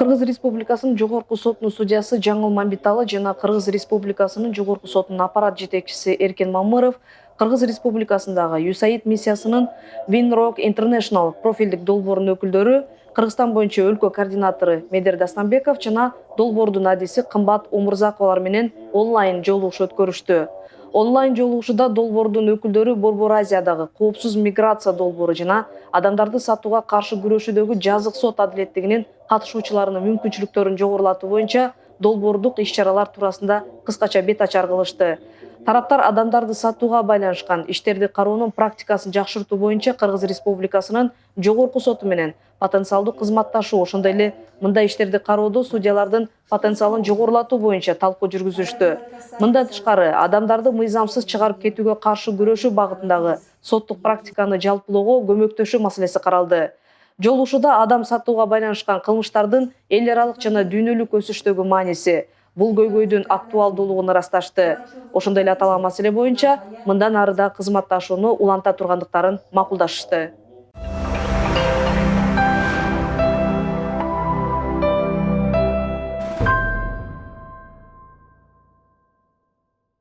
Кыргыз Республикасынын Жогорку сотунун судьясы Жаңыл Мамбеталы жана Кыргыз Республикасынын Жогорку сотунун аппарат жетекчиси Эркен Мамыров Кыргыз Республикасындагы USAID миссиясынын Winrock International профилдик долбоорунун өкүлдөрү, Кыргызстан боюнча өлкө координатору Медер Дастанбеков жана долбоордун адиси Кымбат Умурзаковалар менен онлайн жолугушуу өткөрүштү. Онлайн жолугушууда долбоордун өкүлдөрү Борбор Азиядагы коопсуз миграция долбоору жана адамдарды сатууга каршы күрөшүүдөгү жазык сот адилеттигинин катышуучуларынын мүмкүнчүлүктөрүн жогорулатуу боюнча долбоордук иш-чаралар туурасында кыскача бет ачар кылышты. Тараптар адамдарды сатууга байланышкан иштерди кароонун практикасын жакшыртуу боюнча Кыргыз Республикасынын Жогорку соту менен потенциалдуу кызматташуу, ошондой эле мындай иштерди кароодо судьялардын потенциалын жогорулатуу боюнча талкуу жүргүзүштү. Мындан тышкары, адамдарды мыйзамсыз чыгарып кетүүгө каршы күрөшүү багытындагы соттук практиканы жалпылоого көмөктөшүү маселеси каралды. Жолугушууда адам сатууга байланышкан кылмыштардын эл аралык жана дүйнөлүк өсүштөгү мааниси, бул көйгөйдүн актуалдуулугун ырасташты. Ошондой эле аталган маселе боюнча мындан ары да кызматташууну уланта тургандыктарын макулдашышты.